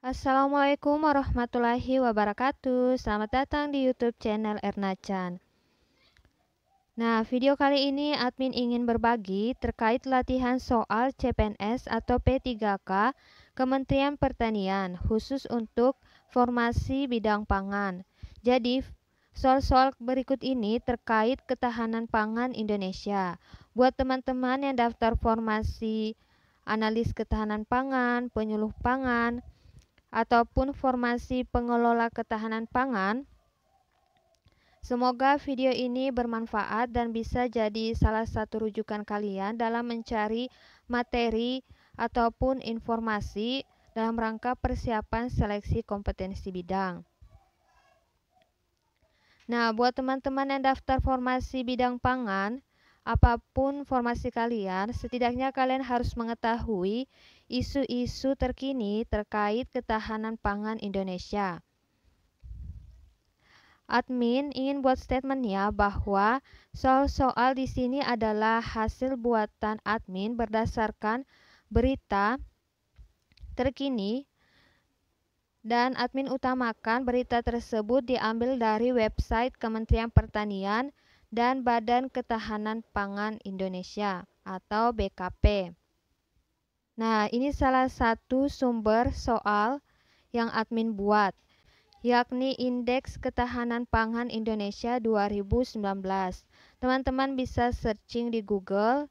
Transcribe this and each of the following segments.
Assalamualaikum warahmatullahi wabarakatuh. Selamat datang di YouTube channel Erna Chan. Nah, video kali ini admin ingin berbagi terkait latihan soal CPNS atau P3K Kementerian Pertanian khusus untuk formasi bidang pangan. Jadi, soal-soal berikut ini terkait ketahanan pangan Indonesia. Buat teman-teman yang daftar formasi analis ketahanan pangan, penyuluh pangan, ataupun formasi pengelola ketahanan pangan. Semoga video ini bermanfaat dan bisa jadi salah satu rujukan kalian dalam mencari materi ataupun informasi dalam rangka persiapan seleksi kompetensi bidang. Nah, buat teman-teman yang daftar formasi bidang pangan, apapun formasi kalian, setidaknya kalian harus mengetahui isu-isu terkini terkait ketahanan pangan Indonesia. Admin ingin buat statementnya bahwa soal-soal di sini adalah hasil buatan admin berdasarkan berita terkini dan admin utamakan berita tersebut diambil dari website Kementerian Pertanian dan Badan Ketahanan Pangan Indonesia atau BKP. Nah, ini salah satu sumber soal yang admin buat, yakni Indeks Ketahanan Pangan Indonesia 2019. Teman-teman bisa searching di Google.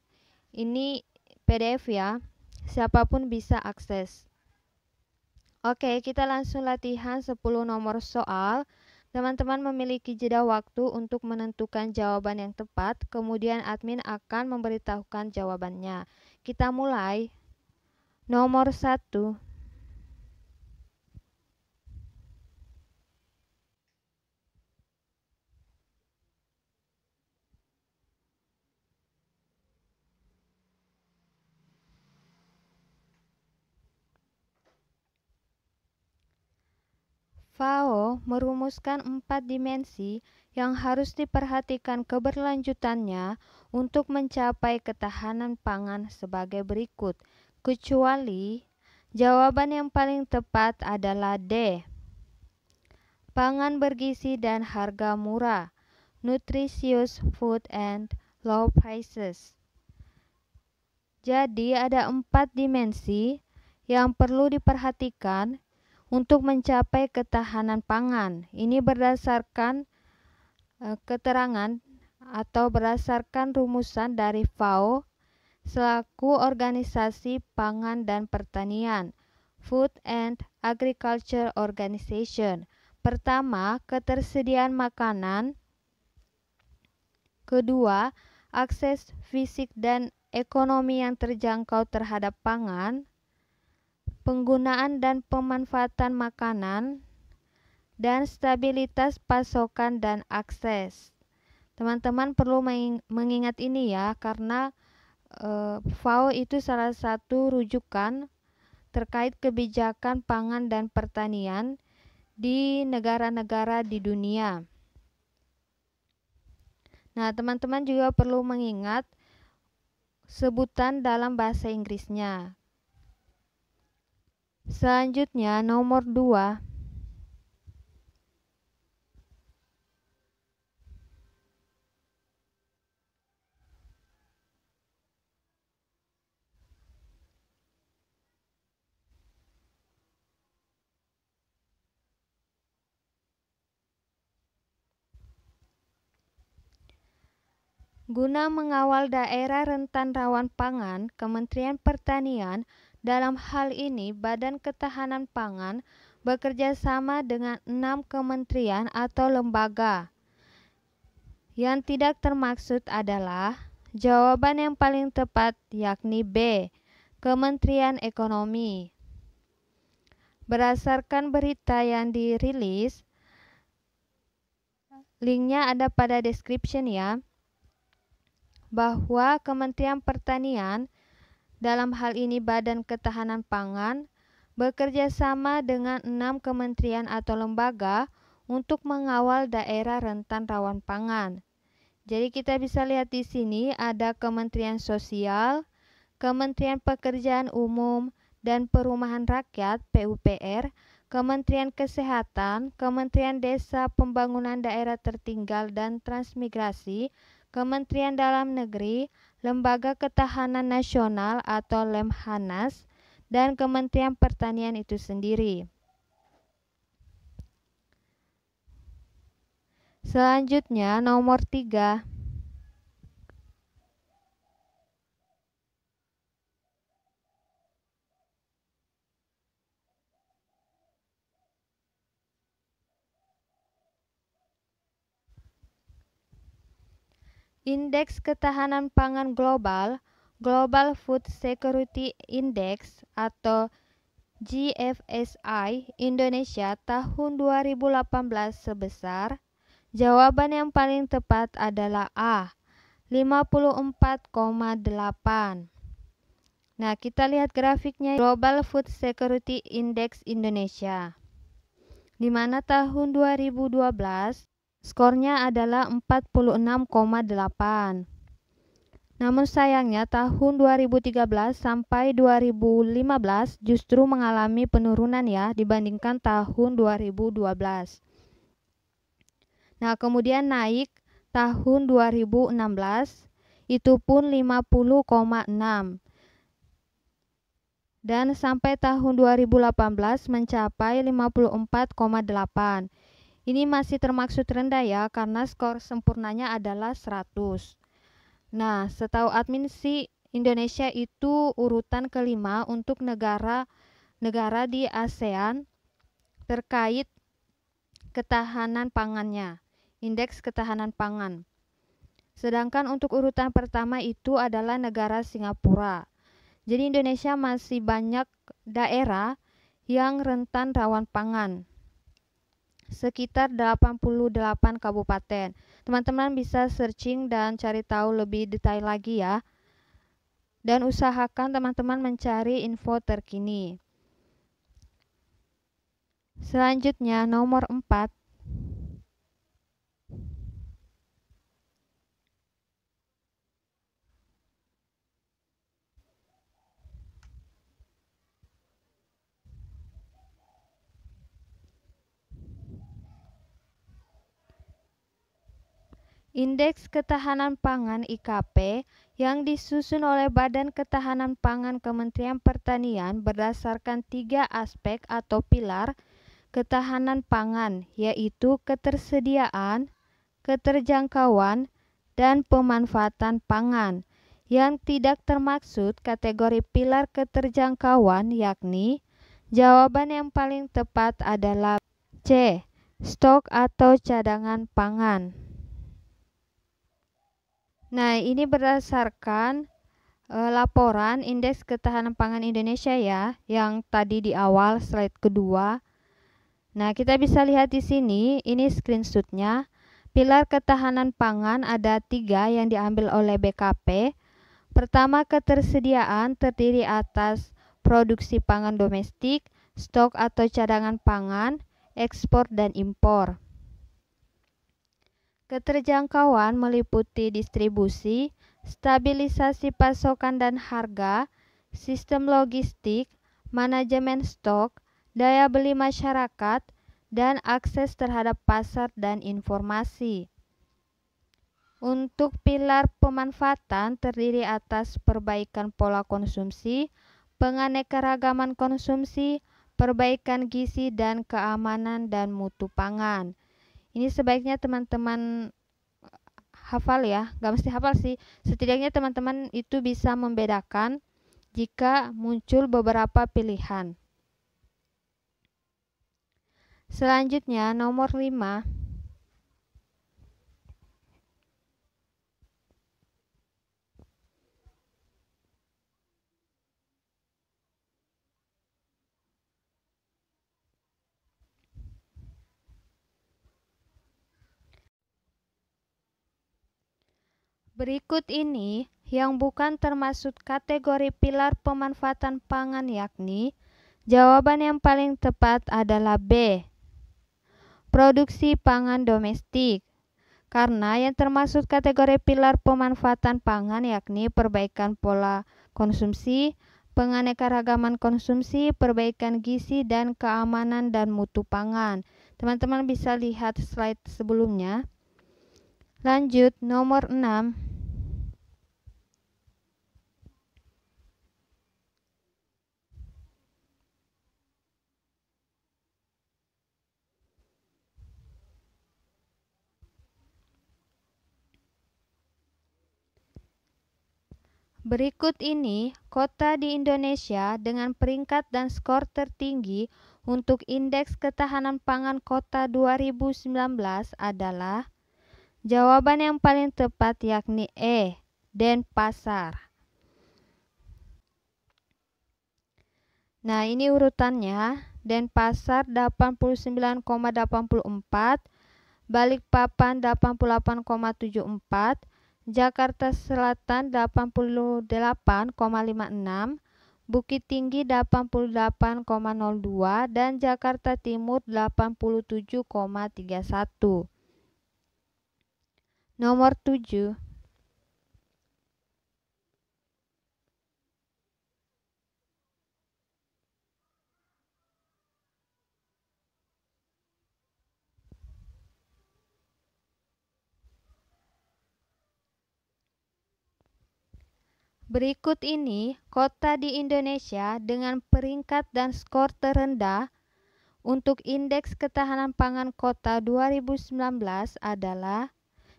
Ini PDF ya, siapapun bisa akses. Oke, kita langsung latihan 10 nomor soal. Teman-teman memiliki jeda waktu untuk menentukan jawaban yang tepat, kemudian admin akan memberitahukan jawabannya. Kita mulai. Nomor 1. FAO merumuskan 4 dimensi yang harus diperhatikan keberlanjutannya untuk mencapai ketahanan pangan sebagai berikut, kecuali jawaban yang paling tepat adalah D. Pangan bergizi dan harga murah, nutritious food and low prices. Jadi ada 4 dimensi yang perlu diperhatikan untuk mencapai ketahanan pangan. Ini berdasarkan keterangan atau berdasarkan rumusan dari FAO selaku Organisasi Pangan dan Pertanian, Food and Agriculture Organization. Pertama, ketersediaan makanan. Kedua, akses fisik dan ekonomi yang terjangkau terhadap pangan. Penggunaan dan pemanfaatan makanan, dan stabilitas pasokan dan akses. Teman-teman perlu mengingat ini ya, karena FAO itu salah satu rujukan terkait kebijakan pangan dan pertanian di negara-negara di dunia. Nah, teman-teman juga perlu mengingat sebutan dalam bahasa Inggrisnya. Selanjutnya nomor 2. Guna mengawal daerah rentan rawan pangan, Kementerian Pertanian, dalam hal ini Badan Ketahanan Pangan, bekerja sama dengan 6 kementerian atau lembaga. Yang tidak termaksud adalah jawaban yang paling tepat, yakni B, Kementerian Ekonomi. Berdasarkan berita yang dirilis, linknya ada pada description ya, bahwa Kementerian Pertanian, dalam hal ini Badan Ketahanan Pangan, bekerja sama dengan 6 kementerian atau lembaga untuk mengawal daerah rentan rawan pangan. Jadi kita bisa lihat di sini ada Kementerian Sosial, Kementerian Pekerjaan Umum, dan Perumahan Rakyat (PUPR), Kementerian Kesehatan, Kementerian Desa Pembangunan Daerah Tertinggal dan Transmigrasi, Kementerian Dalam Negeri, Lembaga Ketahanan Nasional atau Lemhanas, dan Kementerian Pertanian itu sendiri. Selanjutnya nomor 3. Indeks Ketahanan Pangan Global, Global Food Security Index atau GFSI Indonesia tahun 2018 sebesar, jawaban yang paling tepat adalah A, 54,8. Nah, kita lihat grafiknya Global Food Security Index Indonesia, di mana tahun 2012 skornya adalah 46,8. Namun sayangnya tahun 2013 sampai 2015 justru mengalami penurunan ya dibandingkan tahun 2012. Nah, kemudian naik tahun 2016 itu pun 50,6. Dan sampai tahun 2018 mencapai 54,8. Ini masih termaksud rendah ya, karena skor sempurnanya adalah 100. Nah, setahu admin sih Indonesia itu urutan kelima untuk negara di ASEAN terkait ketahanan pangannya, indeks ketahanan pangan. Sedangkan untuk urutan pertama itu adalah negara Singapura. Jadi Indonesia masih banyak daerah yang rentan rawan pangan, sekitar 88 kabupaten. Teman-teman bisa searching dan cari tahu lebih detail lagi ya. Dan usahakan teman-teman mencari info terkini. Selanjutnya nomor 4. Indeks Ketahanan Pangan IKP yang disusun oleh Badan Ketahanan Pangan Kementerian Pertanian berdasarkan 3 aspek atau pilar ketahanan pangan, yaitu ketersediaan, keterjangkauan, dan pemanfaatan pangan. Yang tidak termaksud kategori pilar keterjangkauan, yakni jawaban yang paling tepat adalah C, stok atau cadangan pangan. Nah, ini berdasarkan laporan Indeks Ketahanan Pangan Indonesia ya, yang tadi di awal slide kedua. Nah, kita bisa lihat di sini, ini screenshotnya. Pilar ketahanan pangan ada 3 yang diambil oleh BKP. Pertama, ketersediaan terdiri atas produksi pangan domestik, stok atau cadangan pangan, ekspor dan impor. Keterjangkauan meliputi distribusi, stabilisasi pasokan dan harga, sistem logistik, manajemen stok, daya beli masyarakat, dan akses terhadap pasar dan informasi. Untuk pilar pemanfaatan terdiri atas perbaikan pola konsumsi, penganekaragaman konsumsi, perbaikan gizi dan keamanan dan mutu pangan. Ini sebaiknya teman-teman hafal ya, gak mesti hafal sih, setidaknya teman-teman itu bisa membedakan jika muncul beberapa pilihan. Selanjutnya nomor 5. Berikut ini yang bukan termasuk kategori pilar pemanfaatan pangan, yakni jawaban yang paling tepat adalah B, produksi pangan domestik. Karena yang termasuk kategori pilar pemanfaatan pangan yakni perbaikan pola konsumsi, penganekaragaman konsumsi, perbaikan gizi, dan keamanan dan mutu pangan. Teman-teman bisa lihat slide sebelumnya. Lanjut, nomor 6. Berikut ini kota di Indonesia dengan peringkat dan skor tertinggi untuk Indeks Ketahanan Pangan Kota 2019 adalah jawaban yang paling tepat yakni E, Denpasar. Nah, ini urutannya. Denpasar 89,84, Balikpapan 88,74, Jakarta Selatan 88,56, Bukit Tinggi 88,02, dan Jakarta Timur 87,31. Nomor 7. Berikut ini kota di Indonesia dengan peringkat dan skor terendah untuk Indeks Ketahanan Pangan Kota 2019 adalah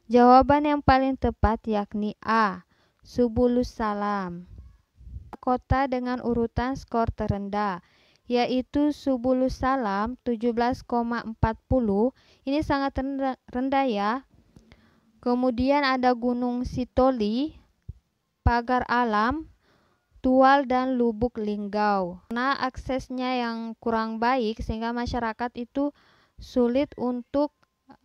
jawaban yang paling tepat yakni A, Subulus Salam. Kota dengan urutan skor terendah yaitu Subulus Salam 17,40. Ini sangat rendah ya. Kemudian ada Gunung Sitoli, Pagar Alam, Tual, dan Lubuk Linggau. Karena aksesnya yang kurang baik sehingga masyarakat itu sulit untuk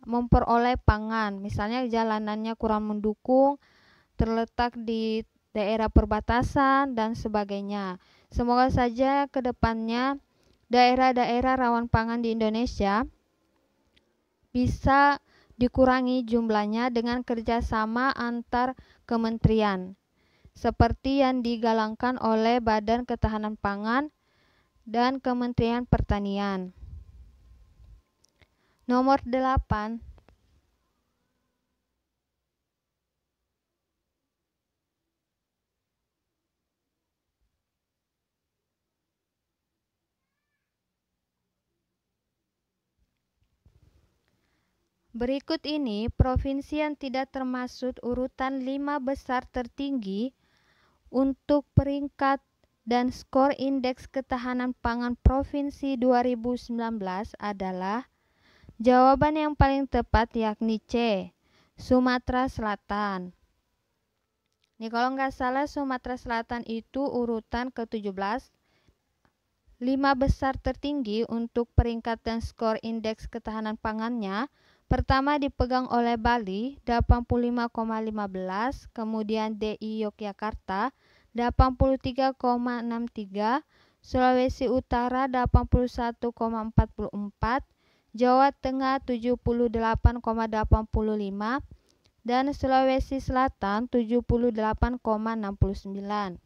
memperoleh pangan. Misalnya jalanannya kurang mendukung, terletak di daerah perbatasan dan sebagainya. Semoga saja ke depannya daerah-daerah rawan pangan di Indonesia bisa dikurangi jumlahnya dengan kerjasama antar kementerian, seperti yang digalangkan oleh Badan Ketahanan Pangan dan Kementerian Pertanian. Nomor 8. Berikut ini provinsi yang tidak termasuk urutan 5 besar tertinggi untuk peringkat dan skor Indeks Ketahanan Pangan Provinsi 2019 adalah jawaban yang paling tepat yakni C, Sumatera Selatan. Ini kalau nggak salah Sumatera Selatan itu urutan ke-17. 5 besar tertinggi untuk peringkat dan skor Indeks Ketahanan Pangannya. Pertama dipegang oleh Bali 85,15, kemudian DI Yogyakarta 83,63, Sulawesi Utara 81,44, Jawa Tengah 78,85, dan Sulawesi Selatan 78,69.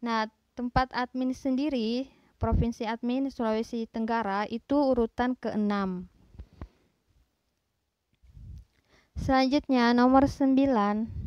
Nah, tempat admin sendiri, Provinsi Admin Sulawesi Tenggara itu urutan ke-6. Selanjutnya nomor 9.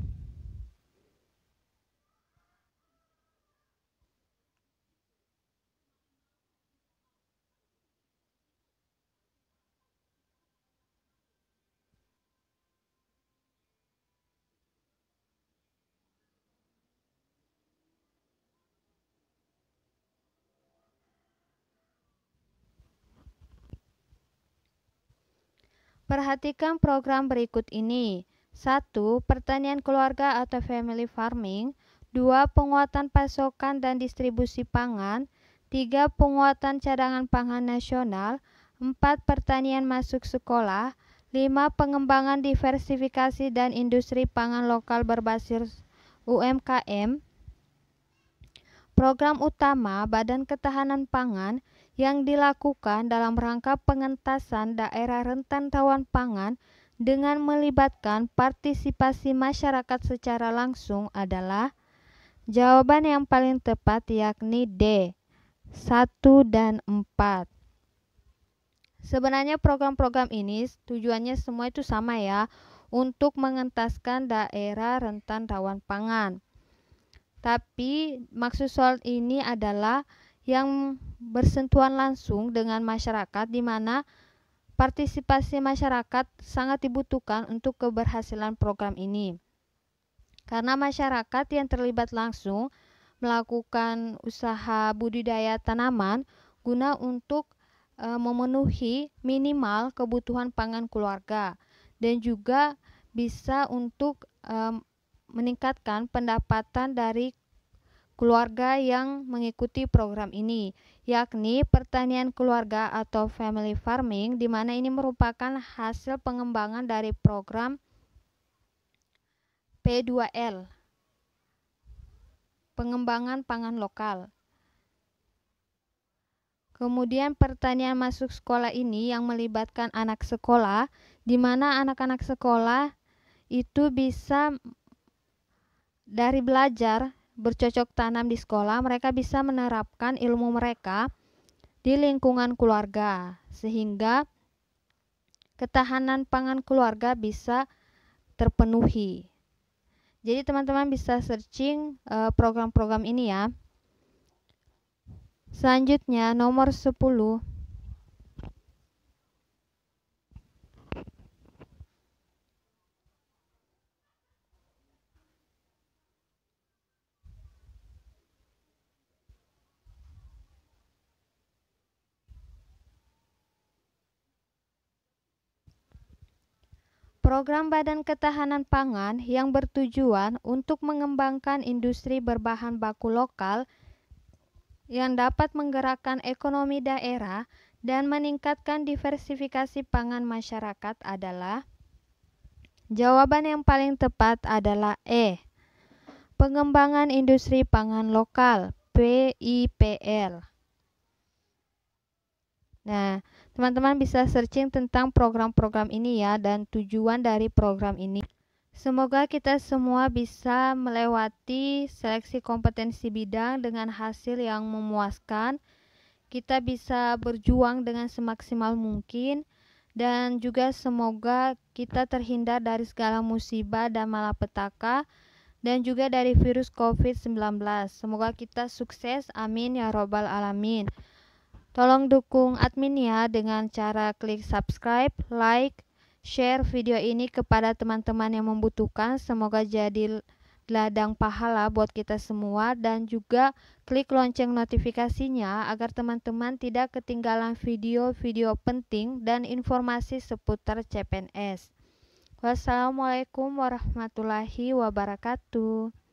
Perhatikan program berikut ini. 1. Pertanian keluarga atau family farming. 2. Penguatan pasokan dan distribusi pangan. 3. Penguatan cadangan pangan nasional. 4. Pertanian masuk sekolah. 5. Pengembangan diversifikasi dan industri pangan lokal berbasis UMKM. Program utama Badan Ketahanan Pangan yang dilakukan dalam rangka pengentasan daerah rentan rawan pangan dengan melibatkan partisipasi masyarakat secara langsung adalah Jawaban yang paling tepat yakni D, 1 dan 4. Sebenarnya program-program ini tujuannya semua itu sama ya, untuk mengentaskan daerah rentan rawan pangan. Tapi maksud soal ini adalah yang bersentuhan langsung dengan masyarakat, di mana partisipasi masyarakat sangat dibutuhkan untuk keberhasilan program ini. Karena masyarakat yang terlibat langsung melakukan usaha budidaya tanaman guna untuk memenuhi minimal kebutuhan pangan keluarga, dan juga bisa untuk meningkatkan pendapatan dari keluarga yang mengikuti program ini, yakni pertanian keluarga atau family farming, di mana ini merupakan hasil pengembangan dari program P2L, pengembangan pangan lokal. Kemudian pertanian masuk sekolah ini yang melibatkan anak sekolah, di mana anak-anak sekolah itu bisa dari belajar bercocok tanam di sekolah, mereka bisa menerapkan ilmu mereka di lingkungan keluarga, sehingga ketahanan pangan keluarga bisa terpenuhi. Jadi teman-teman bisa searching program-program ini ya. Selanjutnya nomor 10. Program Badan Ketahanan Pangan yang bertujuan untuk mengembangkan industri berbahan baku lokal yang dapat menggerakkan ekonomi daerah dan meningkatkan diversifikasi pangan masyarakat adalah, jawaban yang paling tepat adalah E, pengembangan industri pangan lokal, PIPL. Nah, teman-teman bisa searching tentang program-program ini ya, dan tujuan dari program ini. Semoga kita semua bisa melewati seleksi kompetensi bidang dengan hasil yang memuaskan. Kita bisa berjuang dengan semaksimal mungkin, dan juga semoga kita terhindar dari segala musibah dan malapetaka, dan juga dari virus COVID-19. Semoga kita sukses, amin ya robbal alamin. Tolong dukung admin ya dengan cara klik subscribe, like, share video ini kepada teman-teman yang membutuhkan. Semoga jadi ladang pahala buat kita semua, dan juga klik lonceng notifikasinya agar teman-teman tidak ketinggalan video-video penting dan informasi seputar CPNS. Wassalamualaikum warahmatullahi wabarakatuh.